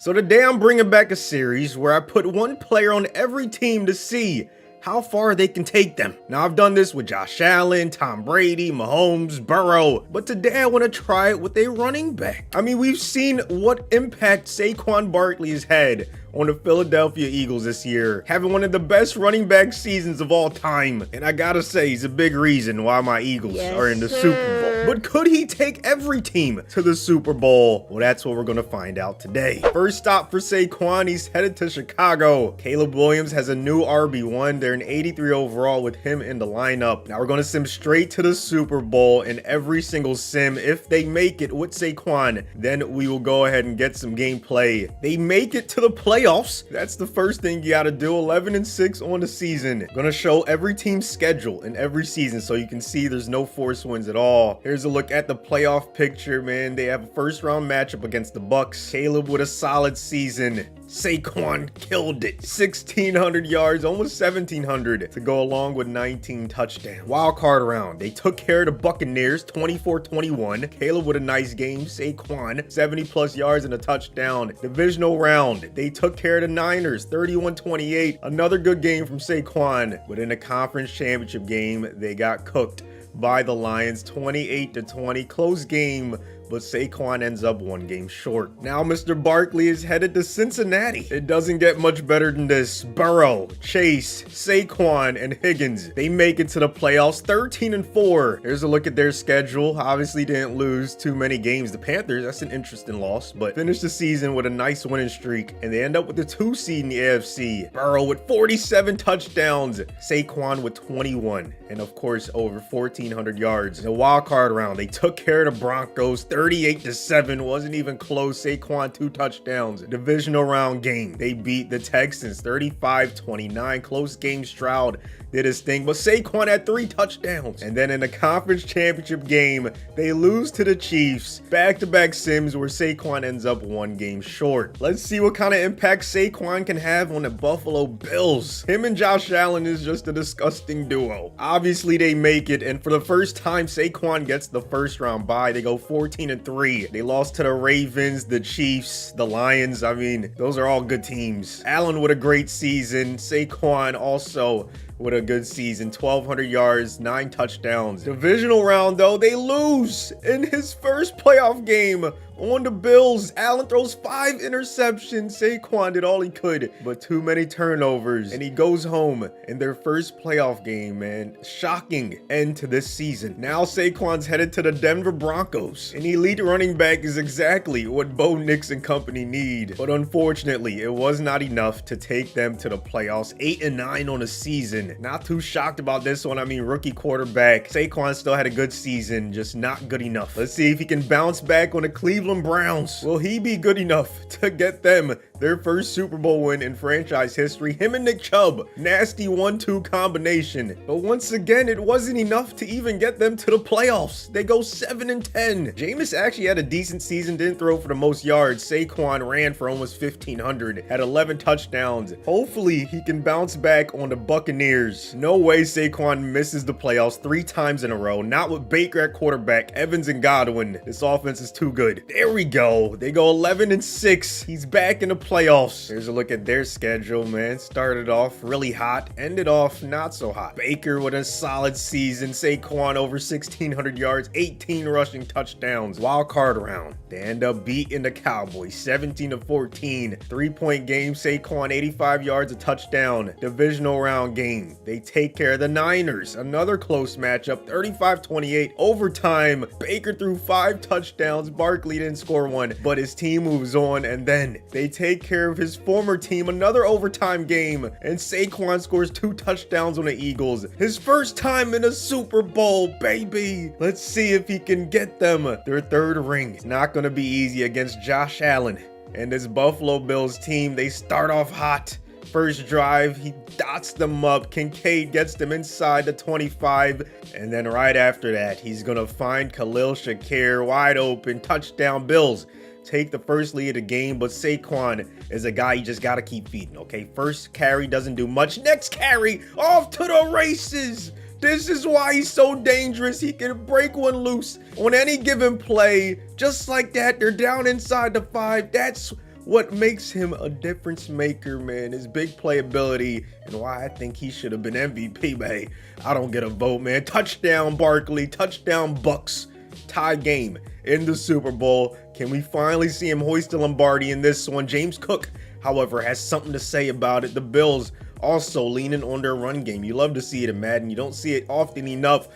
So today I'm bringing back a series where I put one player on every team to see how far they can take them. Now I've done this with Josh Allen, Tom Brady, Mahomes, Burrow, but today I want to try it with a running back. I mean, we've seen what impact Saquon Barkley has had on the Philadelphia Eagles this year, having one of the best running back seasons of all time. And I gotta say, he's a big reason why my Eagles are in the Super Bowl. But could he take every team to the Super Bowl? Well, that's what we're gonna find out today. First stop for Saquon, he's headed to Chicago. Caleb Williams has a new RB1. They're an 83 overall with him in the lineup. Now we're gonna sim straight to the Super Bowl in every single sim. If they make it with Saquon, then we will go ahead and get some gameplay. They make it to the playoffs. That's the first thing you gotta do. 11-6 on the season. Gonna show every team's schedule in every season so you can see there's no forced wins at all. Here's a look at the playoff picture, man. They have a first round matchup against the Bucks. Caleb with a solid season. Saquon killed it. 1,600 yards, almost 1,700 to go along with 19 touchdowns. Wild card round, they took care of the Buccaneers 24-21. Caleb with a nice game. Saquon 70 plus yards and a touchdown. Divisional round, they took care of the Niners 31-28. Another good game from Saquon. But in the conference championship game, they got cooked by the Lions 28-20. Close game, but Saquon ends up one game short. Now Mr. Barkley is headed to Cincinnati. It doesn't get much better than this. Burrow, Chase, Saquon, and Higgins, they make it to the playoffs 13-4. Here's a look at their schedule. Obviously didn't lose too many games. The Panthers, that's an interesting loss, but finished the season with a nice winning streak, and they end up with the 2 seed in the AFC. Burrow with 47 touchdowns, Saquon with 21, and of course over 1,400 yards. The wild card round, they took care of the Broncos 38-7, wasn't even close. Saquon 2 touchdowns. Divisional round game, they beat the Texans 35-29. Close game. Stroud did his thing, but Saquon had 3 touchdowns. And then in the conference championship game, they lose to the Chiefs. Back-to-back sims where Saquon ends up one game short. Let's see what kind of impact Saquon can have on the Buffalo Bills. Him and Josh Allen is just a disgusting duo. Obviously they make it, and for the first time Saquon gets the first round bye. They go 14-3. They lost to the Ravens, the Chiefs, the Lions. I mean, those are all good teams. Allen with a great season. Saquon also with a good season. 1,200 yards, 9 touchdowns. Divisional round though, they lose in his first playoff game on the Bills. Allen throws 5 interceptions. Saquon did all he could, but too many turnovers, and he goes home in their first playoff game, man. Shocking end to this season. Now Saquon's headed to the Denver Broncos. An elite running back is exactly what Bo Nix and company need, but unfortunately it was not enough to take them to the playoffs. 8-9 on the season. Not too shocked about this one. I mean, rookie quarterback. Saquon still had a good season, just not good enough. Let's see if he can bounce back on the Cleveland Browns. Will he be good enough to get them their first Super Bowl win in franchise history? Him and Nick Chubb, nasty 1-2 combination. But once again, it wasn't enough to even get them to the playoffs. They go 7-10. Jameis actually had a decent season, didn't throw for the most yards. Saquon ran for almost 1,500, had 11 touchdowns. Hopefully he can bounce back on the Buccaneers. No way Saquon misses the playoffs 3 times in a row. Not with Baker at quarterback, Evans and Godwin. This offense is too good. There we go. They go 11-6. He's back in the playoffs. Here's a look at their schedule, man. Started off really hot, ended off not so hot. Baker with a solid season. Saquon over 1,600 yards, 18 rushing touchdowns. Wild card round, they end up beating the Cowboys 17-14. 3-point game. Saquon 85 yards, a touchdown. Divisional round game, they take care of the Niners. Another close matchup, 35-28. Overtime, Baker threw 5 touchdowns. Barkley didn't score one, but his team moves on, and then they take care of his former team. Another overtime game, and Saquon scores 2 touchdowns on the Eagles. His first time in a Super Bowl, baby. Let's see if he can get them their 3rd ring. It's not going to be easy against Josh Allen and this Buffalo Bills team. They start off hot. First drive, he dots them up. K.i.D gets them inside the 25. And then right after that, he's going to find Khalil Shakir wide open. Touchdown Bills. Take the first lead of the game, but Saquon is a guy you just got to keep feeding, okay? First carry doesn't do much. Next carry, off to the races. This is why he's so dangerous. He can break one loose on any given play. Just like that, they're down inside the 5. That's what makes him a difference maker, man, his big playability, and why I think he should have been MVP, man. I don't get a vote, man. Touchdown, Barkley. Touchdown, Bucks. Tie game in the Super Bowl. Can we finally see him hoist the Lombardi in this one? James Cook, however, has something to say about it. The Bills also leaning on their run game. You love to see it in Madden. You don't see it often enough.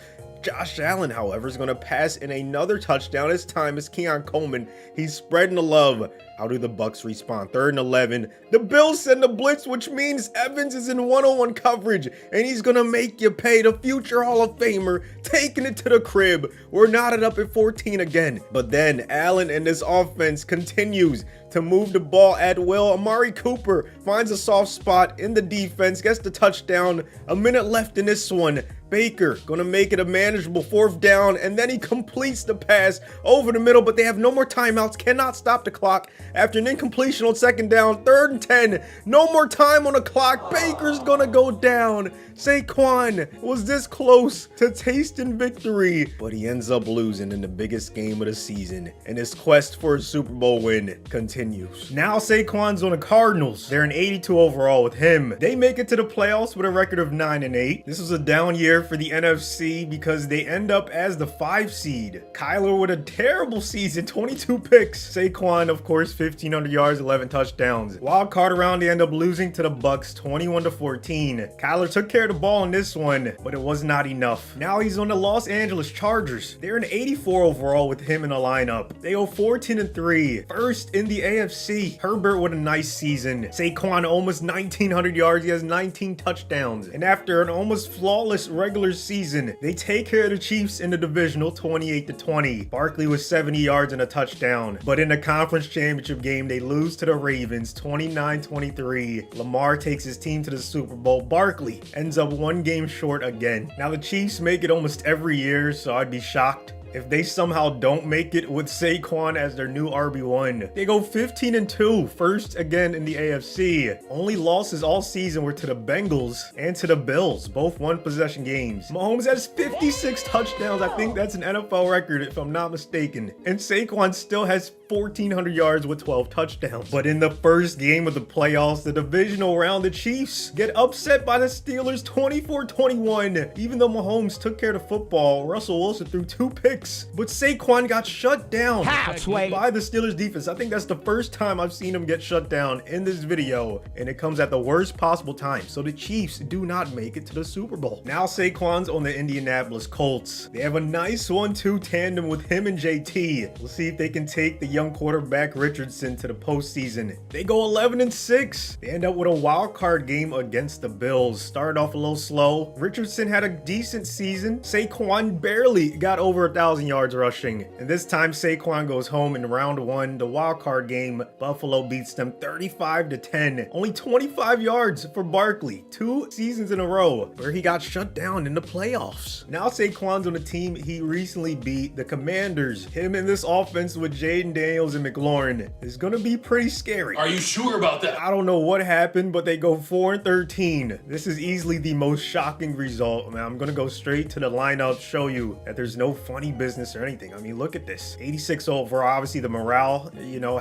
Josh Allen, however, is going to pass in another touchdown. This time it's Keon Coleman. He's spreading the love. How do the Bucks respond? 3rd and 11. The Bills send a blitz, which means Evans is in one-on-one coverage, and he's going to make you pay. The future Hall of Famer taking it to the crib. We're knotted up at 14 again. But then Allen and this offense continues to move the ball at will. Amari Cooper finds a soft spot in the defense, gets the touchdown. A minute left in this one. Baker gonna make it a manageable 4th down, and then he completes the pass over the middle, but they have no more timeouts, cannot stop the clock after an incompletion on 2nd down. 3rd and 10, no more time on the clock. Baker's gonna go down. Saquon was this close to tasting victory, but he ends up losing in the biggest game of the season, and his quest for a Super Bowl win continues. Now Saquon's on the Cardinals. They're an 82 overall with him. They make it to the playoffs with a record of 9-8. This was a down year for the NFC because they end up as the 5 seed. Kyler with a terrible season, 22 picks. Saquon, of course, 1,500 yards, 11 touchdowns. Wild card around, they end up losing to the Bucks, 21-14. Kyler took care of the ball in this one, but it was not enough. Now he's on the Los Angeles Chargers. They're an 84 overall with him in the lineup. They go 14-3, first in the AFC. Herbert with a nice season. Saquon almost 1,900 yards. He has 19 touchdowns. And after an almost flawless regular season, they take care of the Chiefs in the divisional 28-20. Barkley with 70 yards and a touchdown. But in the conference championship game, they lose to the Ravens 29-23. Lamar takes his team to the Super Bowl. Barkley ends up 1 game short again. Now the Chiefs make it almost every year, so I'd be shocked if they somehow don't make it with Saquon as their new RB1. They go 15-2, first again in the AFC. Only losses all season were to the Bengals and to the Bills, both 1-possession games. Mahomes has 56 touchdowns. I think that's an NFL record if I'm not mistaken. And Saquon still has 1,400 yards with 12 touchdowns. But in the first game of the playoffs, the divisional round, the Chiefs get upset by the Steelers 24-21. Even though Mahomes took care of the football, Russell Wilson threw 2 picks. But Saquon got shut down by the Steelers defense. I think that's the first time I've seen him get shut down in this video, and it comes at the worst possible time. So the Chiefs do not make it to the Super Bowl. Now Saquon's on the Indianapolis Colts. They have a nice 1-2 tandem with him and JT. We'll see if they can take the young quarterback Richardson to the postseason. They go 11-6. They end up with a wild card game against the Bills. Started off a little slow. Richardson had a decent season. Saquon barely got over 1,000 yards rushing. And this time Saquon goes home in round 1, the wild card game. Buffalo beats them 35-10. Only 25 yards for Barkley. 2 seasons in a row where he got shut down in the playoffs. Now Saquon's on a team he recently beat, the Commanders. Him in this offense with Jaden Daniels and McLaurin is gonna be pretty scary. Are you sure about that? I don't know what happened, but they go 4-13. This is easily the most shocking result. Man, I'm gonna go straight to the lineup, show you that there's no funny business or anything. I mean, look at this. 86 overall. Obviously the morale,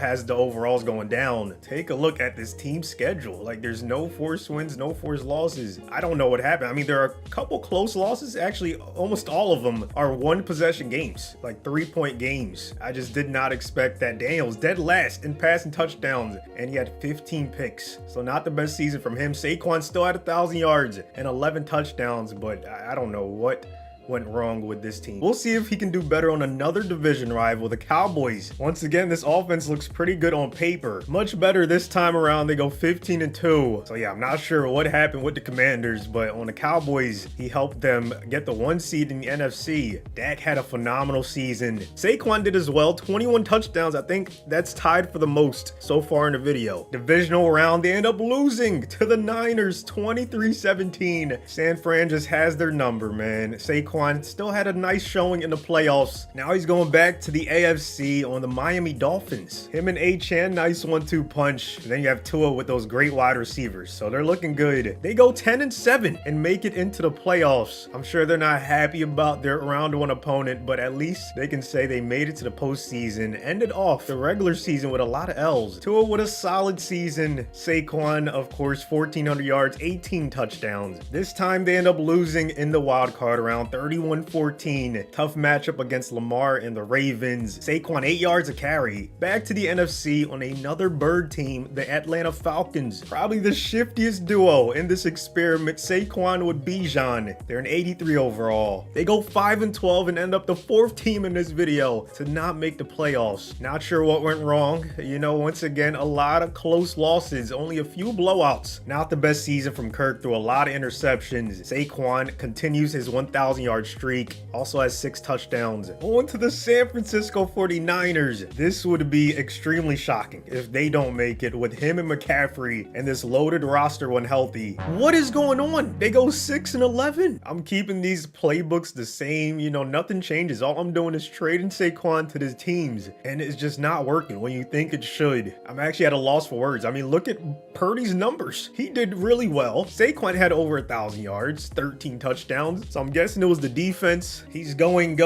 has the overalls going down. Take a look at this team schedule. Like, there's no forced wins, no forced losses. I don't know what happened. I mean, there are a couple close losses. Actually, almost all of them are 1-possession games, like 3-point games. I just did not expect that. Daniels dead last in passing touchdowns, and he had 15 picks. So not the best season from him. Saquon still had 1,000 yards and 11 touchdowns, but I don't know what went wrong with this team. We'll see if he can do better on another division rival, the Cowboys. Once again, this offense looks pretty good on paper. Much better this time around. They go 15-2. So yeah, I'm not sure what happened with the Commanders, but on the Cowboys, he helped them get the 1 seed in the NFC. Dak had a phenomenal season. Saquon did as well, 21 touchdowns. I think that's tied for the most so far in the video. Divisional round, they end up losing to the Niners 23-17. San Fran just has their number, man. Saquon Saquon still had a nice showing in the playoffs. Now he's going back to the AFC on the Miami Dolphins. Him and Achane, nice 1-2 punch. And then you have Tua with those great wide receivers. So they're looking good. They go 10-7 and make it into the playoffs. I'm sure they're not happy about their round one opponent, but at least they can say they made it to the postseason. Ended off the regular season with a lot of L's. Tua with a solid season. Saquon, of course, 1,400 yards, 18 touchdowns. This time they end up losing in the wild card round, 31-14. Tough matchup against Lamar and the Ravens. Saquon 8 yards a carry. Back to the NFC on another bird team, the Atlanta Falcons. Probably the shiftiest duo in this experiment. Saquon with Bijan. They're an 83 overall. They go 5-12 and end up the 4th team in this video to not make the playoffs. Not sure what went wrong. You know, once again, a lot of close losses, only a few blowouts. Not the best season from Kirk, through a lot of interceptions. Saquon continues his 1,000 yard streak, also has 6 touchdowns. On to the San Francisco 49ers. This would be extremely shocking if they don't make it with him and McCaffrey and this loaded roster when healthy. What is going on? They go 6-11. I'm keeping these playbooks the same, you know, nothing changes. All I'm doing is trading Saquon to the teams, and it's just not working when you think it should. I'm actually at a loss for words. I mean, look at Purdy's numbers. He did really well. Saquon had over 1,000 yards, 13 touchdowns. So I'm guessing it was the defense. He's going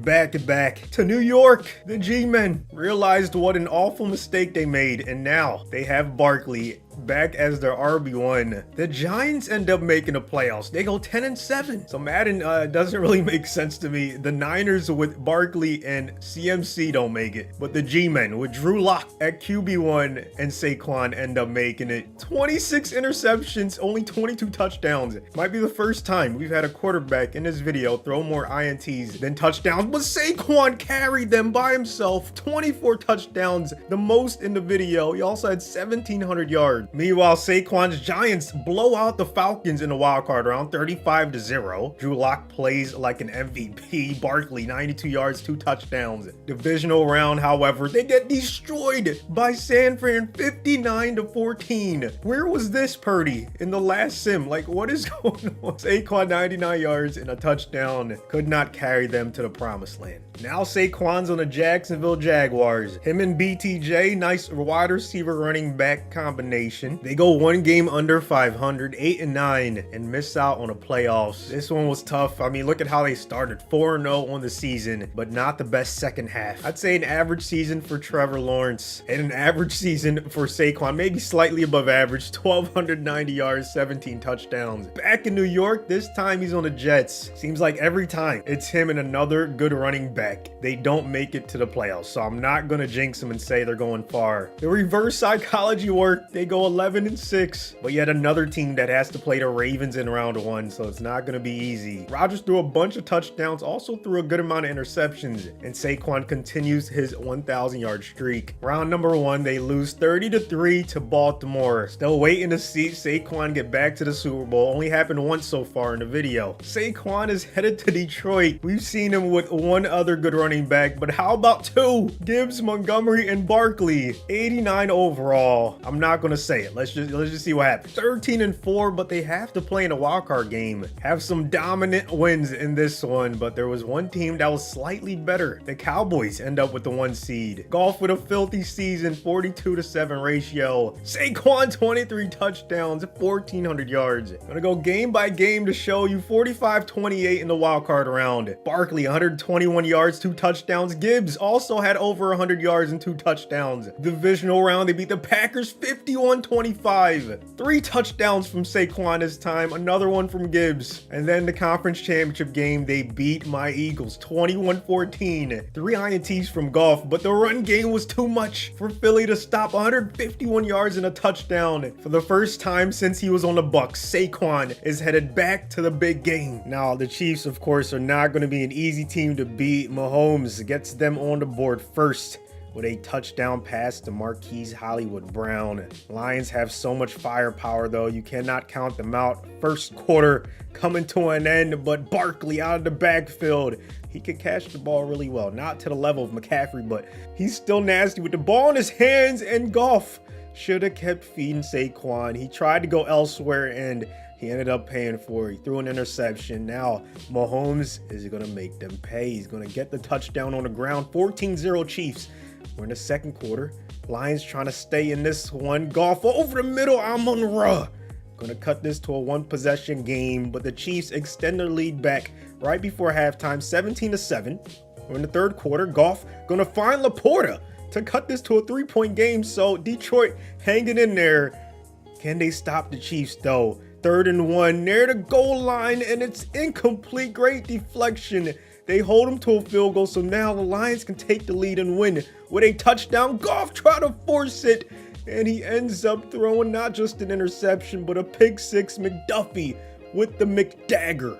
back to New York. The G-men realized what an awful mistake they made, and now they have Barkley back as their RB1. The Giants end up making the playoffs. They go 10-7. So Madden doesn't really make sense to me. The Niners with Barkley and CMC don't make it, but the G-men with Drew Lock at QB1 and Saquon end up making it. 26 interceptions, only 22 touchdowns. Might be the first time we've had a quarterback in this video throw more INTs than touchdowns, but Saquon carried them by himself. 24 touchdowns, the most in the video. He also had 1,700 yards. Meanwhile, Saquon's Giants blow out the Falcons in the wildcard round, 35-0. Drew Lock plays like an MVP. Barkley, 92 yards, 2 touchdowns. Divisional round, however, they get destroyed by San Fran, 59-14. Where was this Purdy in the last sim? Like, what is going on? Saquon, 99 yards and a touchdown. Could not carry them to the promised land. Now Saquon's on the Jacksonville Jaguars. Him and BTJ, nice wide receiver running back combination. They go 1 game under 500, 8-9, and miss out on the playoffs. This one was tough. I mean, look at how they started, 4-0 on the season, but not the best second half. I'd say an average season for Trevor Lawrence and an average season for Saquon, maybe slightly above average, 1,290 yards, 17 touchdowns. Back in New York, this time he's on the Jets. Seems like every time it's him and another good running back, they don't make it to the playoffs. So I'm not gonna jinx them and say they're going far. The reverse psychology work. They go 11-6, but yet another team that has to play the Ravens in round 1, so it's not going to be easy. Rodgers threw a bunch of touchdowns, also threw a good amount of interceptions, and Saquon continues his 1,000 yard streak. Round number 1, they lose 30-3 to Baltimore. Still waiting to see Saquon get back to the Super Bowl. Only happened once so far in the video. Saquon is headed to Detroit. We've seen him with one other good running back, but how about 2? Gibbs, Montgomery, and Barkley. 89 overall. I'm not going to say it. Let's just see what happens. 13-4, but they have to play in a wildcard game. Have some dominant wins in this one, but there was one team that was slightly better. The Cowboys end up with the 1 seed. Golf with a filthy season, 42-7 ratio. Saquon, 23 touchdowns, 1,400 yards. Gonna go game by game to show you. 45-28 in the wildcard round. Barkley, 121 yards, 2 touchdowns. Gibbs also had over 100 yards and 2 touchdowns. Divisional round, they beat the Packers 51-25. 3 touchdowns from Saquon this time, another one from Gibbs. And then the conference championship game, they beat my Eagles 21-14. 3 INTs from Goff, but the run game was too much for Philly to stop. 151 yards and a touchdown. For the first time since he was on the Bucs, Saquon is headed back to the big game. Now, the Chiefs, of course, are not going to be an easy team to beat. Mahomes gets them on the board first with a touchdown pass to Marquise Hollywood Brown. Lions have so much firepower, though. You cannot count them out. First quarter coming to an end, but Barkley out of the backfield. He could catch the ball really well. Not to the level of McCaffrey, but he's still nasty with the ball in his hands, and Goff should have kept feeding Saquon. He tried to go elsewhere, and he ended up paying for it. He threw an interception. Now Mahomes is going to make them pay. He's going to get the touchdown on the ground. 14-0 Chiefs. We're in the second quarter. Lions trying to stay in this one. Goff over the middle. Amon-Ra. Going to cut this to a one-possession game, but the Chiefs extend their lead back right before halftime, 17-7. We're in the third quarter. Goff going to find Laporta to cut this to a 3-point game. So Detroit hanging in there. Can they stop the Chiefs though? 3rd and 1 near the goal line, and it's incomplete. Great deflection. They hold them to a field goal, so now the Lions can take the lead and win with a touchdown. Goff try to force it, and he ends up throwing not just an interception, but a pick six. McDuffie with the McDagger.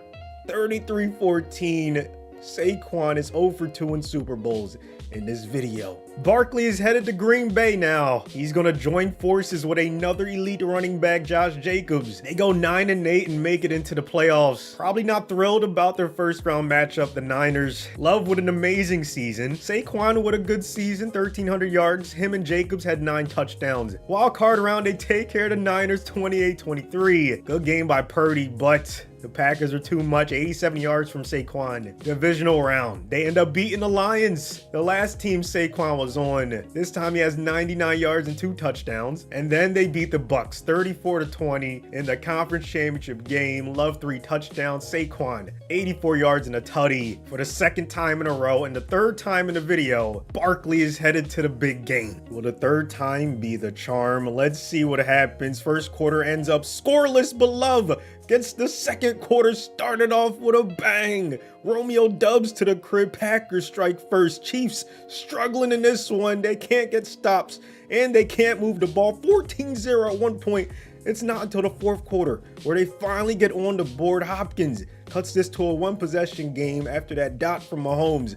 33-14. Saquon is 0 for 2 in Super Bowls in this video. Barkley is headed to Green Bay now. He's going to join forces with another elite running back, Josh Jacobs. They go 9-8 and make it into the playoffs. Probably not thrilled about their first round matchup, the Niners. Love with an amazing season. Saquon with a good season, 1,300 yards. Him and Jacobs had 9 touchdowns. Wild card round, they take care of the Niners 28-23. Good game by Purdy, but the Packers are too much. 87 yards from Saquon. Divisional round. They end up beating the Lions. The last team Saquon was on. This time he has 99 yards and 2 touchdowns. And then they beat the Bucs 34-20 in the conference championship game. Love 3 touchdowns. Saquon 84 yards and a tutty for the 2nd time in a row. And the 3rd time in the video, Barkley is headed to the big game. Will the 3rd time be the charm? Let's see what happens. First quarter ends up scoreless, but Love gets the second quarter started off with a bang. Romeo dubs to the crib. Packers strike first. Chiefs struggling in this one. They can't get stops and they can't move the ball. 14-0 at one point. It's not until the 4th quarter where they finally get on the board. Hopkins cuts this to a 1-possession game after that dot from Mahomes.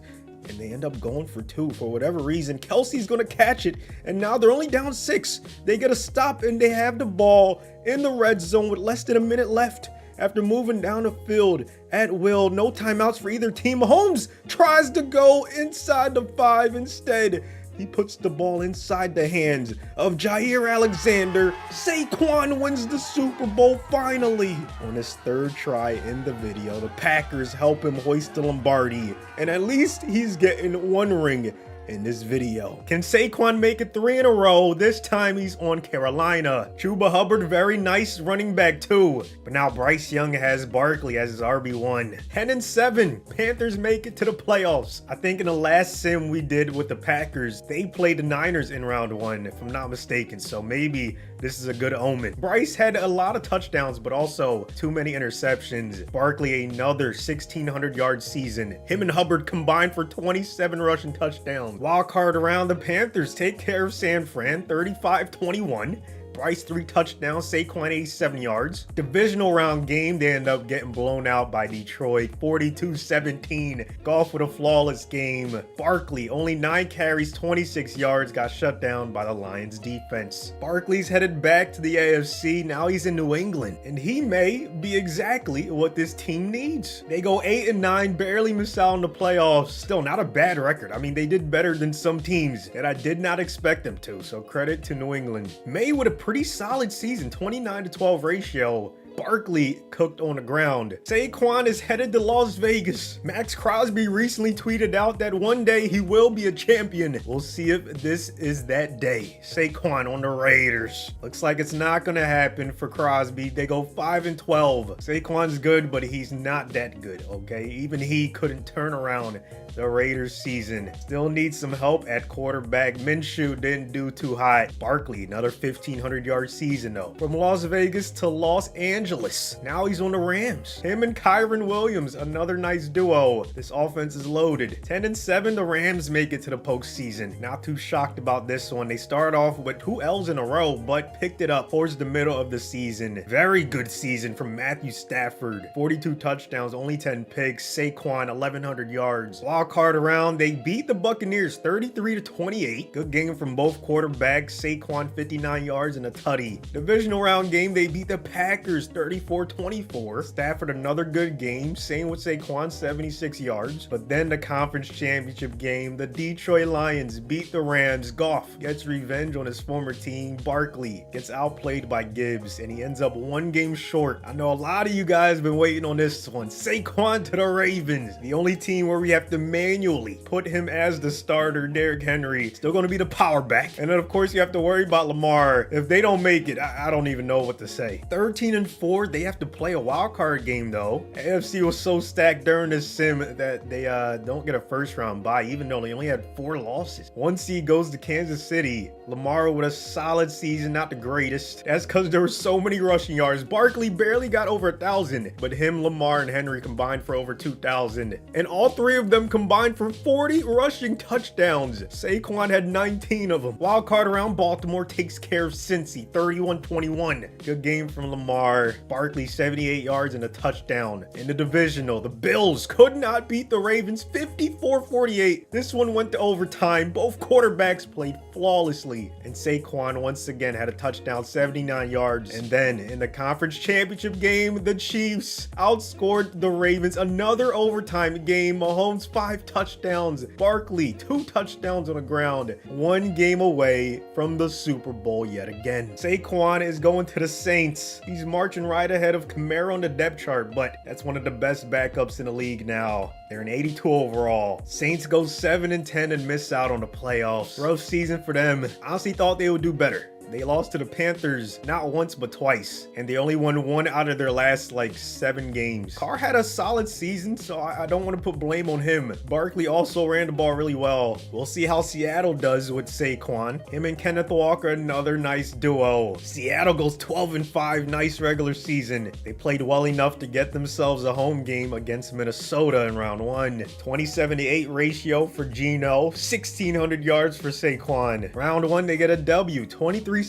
And they end up going for 2 for whatever reason. Kelsey's going to catch it, and now they're only down 6. They get a stop, and they have the ball in the red zone with less than a minute left. After moving down the field at will, no timeouts for either team. Mahomes tries to go inside the 5 instead. He puts the ball inside the hands of Jair Alexander. Saquon wins the Super Bowl finally. On his 3rd try in the video, the Packers help him hoist the Lombardi. And at least he's getting 1 ring in this video. Can Saquon make it 3 in a row? This time he's on Carolina. Chuba Hubbard, very nice running back too. But now Bryce Young has Barkley as his RB1. 10-7. Panthers make it to the playoffs. I think in the last sim we did with the Packers, they played the Niners in round 1, if I'm not mistaken. So maybe this is a good omen. Bryce had a lot of touchdowns, but also too many interceptions. Barkley, another 1,600 yard season. Him and Hubbard combined for 27 rushing touchdowns. Wild card around, the Panthers take care of San Fran, 35-21. Bryce 3 touchdowns, Saquon 87 yards. Divisional round game, they end up getting blown out by Detroit, 42-17. Goff with a flawless game. Barkley, only 9 carries, 26 yards, got shut down by the Lions defense. Barkley's headed back to the AFC, now he's in New England, and he may be exactly what this team needs. They go 8-9, barely miss out on the playoffs. Still not a bad record. I mean, they did better than some teams that I did not expect them to, so credit to New England. May with a pretty solid season, 29-12 ratio. Barkley cooked on the ground. Saquon is headed to Las Vegas. Max Crosby recently tweeted out that one day he will be a champion. We'll see if this is that day. Saquon on the Raiders. Looks like it's not gonna happen for Crosby. They go 5-12. Saquon's good, but he's not that good, okay? Even he couldn't turn around the Raiders season. Still needs some help at quarterback. Minshew didn't do too hot. Barkley, another 1,500 yard season though. From Las Vegas to Los Angeles. Now he's on the Rams. Him and Kyron Williams, another nice duo. This offense is loaded. 10-7, the Rams make it to the postseason. Not too shocked about this one. They start off with 2 L's in a row, but picked it up towards the middle of the season. Very good season from Matthew Stafford. 42 touchdowns, only 10 picks. Saquon, 1,100 yards. Wild card round, they beat the Buccaneers 33-28. Good game from both quarterbacks. Saquon 59 yards and a tutty. Divisional round game, they beat the Packers 34-24. Stafford another good game. Same with Saquon, 76 yards. But then the conference championship game, the Detroit Lions beat the Rams. Goff gets revenge on his former team. Barkley gets outplayed by Gibbs, and he ends up one game short. I know a lot of you guys have been waiting on this one. Saquon to the Ravens, the only team where we have to manually put him as the starter. Derrick Henry still going to be the power back, and then of course you have to worry about Lamar. If they don't make it, I don't even know what to say. 13-4, they have to play a wild card game though. AFC was so stacked during this sim that they don't get a first round bye, even though they only had 4 losses. 1 seed goes to Kansas City. Lamar with a solid season, not the greatest. That's because there were so many rushing yards. Barkley barely got over 1,000, but him, Lamar, and Henry combined for over 2,000. And all 3 of them combined for 40 rushing touchdowns. Saquon had 19 of them. Wild card around, Baltimore takes care of Cincy 31-21. Good game from Lamar. Barkley 78 yards and a touchdown. In the divisional, the Bills could not beat the Ravens 54-48. This one went to overtime. Both quarterbacks played flawlessly, and Saquon once again had a touchdown, 79 yards. And then in the conference championship game, the Chiefs outscored the Ravens. Another overtime game. Mahomes 5 touchdowns. Barkley 2 touchdowns on the ground. 1 game away from the Super Bowl yet again. Saquon is going to the Saints. He's marching right ahead of Kamara on the depth chart, but that's one of the best backups in the league now. They're an 82 overall. Saints go 7-10 and miss out on the playoffs. Rough season for them. Honestly thought they would do better. They lost to the Panthers not once but twice, and they only won 1 out of their last 7 games. Carr had a solid season, so I don't want to put blame on him. Barkley also ran the ball really well. We'll see how Seattle does with Saquon. Him and Kenneth Walker, another nice duo. Seattle goes 12-5, nice regular season. They played well enough to get themselves a home game against Minnesota in round 1. 27-8 ratio for Geno, 1,600 yards for Saquon. Round 1, they get a W, 23-17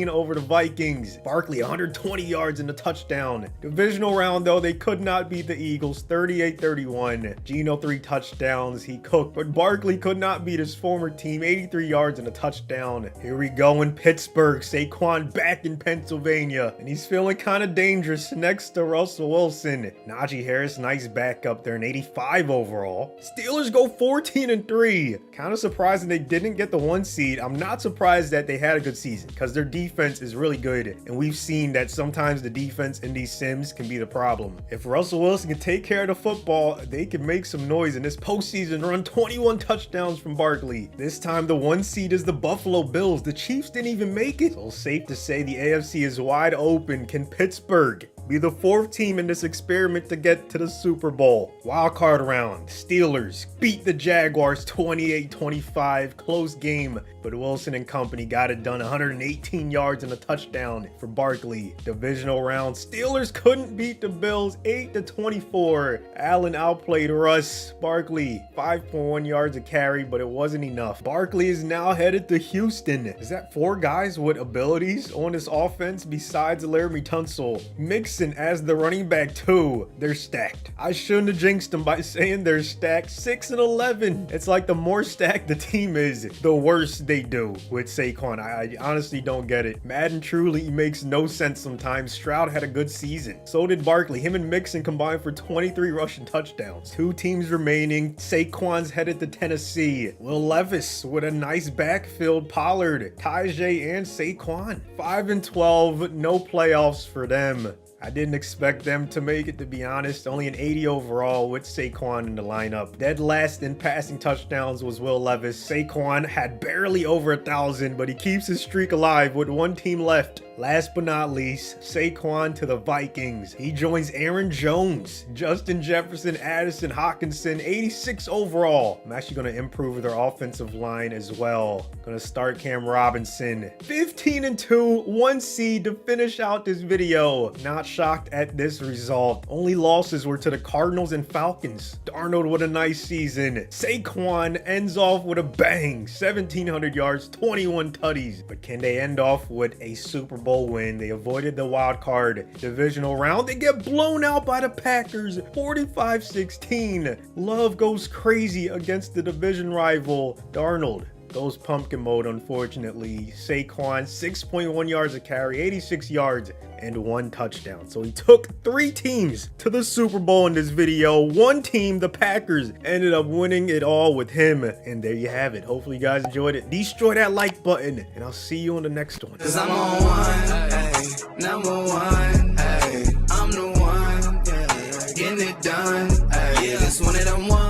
over the Vikings. Barkley 120 yards and a touchdown. Divisional round though, they could not beat the Eagles, 38-31. Geno 3 touchdowns, he cooked, but Barkley could not beat his former team, 83 yards and a touchdown. Here we go in Pittsburgh. Saquon back in Pennsylvania, and he's feeling kind of dangerous next to Russell Wilson. Najee Harris, nice backup there, an 85 overall. Steelers go 14-3. Kind of surprising they didn't get the 1 seed. I'm not surprised that they had a good season, because their defense is really good, and we've seen that sometimes the defense in these sims can be the problem. If Russell Wilson can take care of the football, they can make some noise in this postseason run. 21 touchdowns from Barkley. This time the 1 seed is the Buffalo Bills. The Chiefs didn't even make it, so safe to say the AFC is wide open. Can Pittsburgh be the 4th team in this experiment to get to the Super Bowl? Wild card round, Steelers beat the Jaguars 28-25, close game, but Wilson and company got it done, 118 yards and a touchdown for Barkley. Divisional round, Steelers couldn't beat the Bills, 8-24. Allen outplayed Russ. Barkley 5.1 yards a carry, but it wasn't enough. Barkley is now headed to Houston. Is that 4 guys with abilities on this offense besides Laramie Tunsil? Mixon as the running back too. They're stacked. I shouldn't have jinxed them by saying they're stacked. 6-11. It's like the more stacked the team is, the worse they do with Saquon. I honestly don't get it. Madden truly makes no sense sometimes. Stroud had a good season. So did Barkley. Him and Mixon combined for 23 rushing touchdowns. 2 teams remaining. Saquon's headed to Tennessee. Will Levis with a nice backfield. Pollard, Tajay, and Saquon. 5-12. No playoffs for them. I didn't expect them to make it, to be honest. Only an 80 overall with Saquon in the lineup. Dead last in passing touchdowns was Will Levis. Saquon had barely over 1,000, but he keeps his streak alive with 1 team left. Last but not least, Saquon to the Vikings. He joins Aaron Jones, Justin Jefferson, Addison, Hawkinson, 86 overall. I'm actually going to improve their offensive line as well. Going to start Cam Robinson. 15-2, 1 seed to finish out this video. Not shocked at this result. Only losses were to the Cardinals and Falcons. Darnold with a nice season. Saquon ends off with a bang. 1,700 yards, 21 tutties. But can they end off with a Super Bowl win? They avoided the wild card divisional round. They get blown out by the Packers, 45-16. Love goes crazy against the division rival. Darnold goes pumpkin mode, unfortunately. Saquon, 6.1 yards a carry, 86 yards, and 1 touchdown. So he took 3 teams to the Super Bowl in this video. One team, the Packers, ended up winning it all with him. And there you have it. Hopefully you guys enjoyed it. Destroy that like button, and I'll see you on the next one. 'Cause I'm on one, ay, number one, ay, I'm the one, yeah, getting it done, ay, yeah, this one of them ones.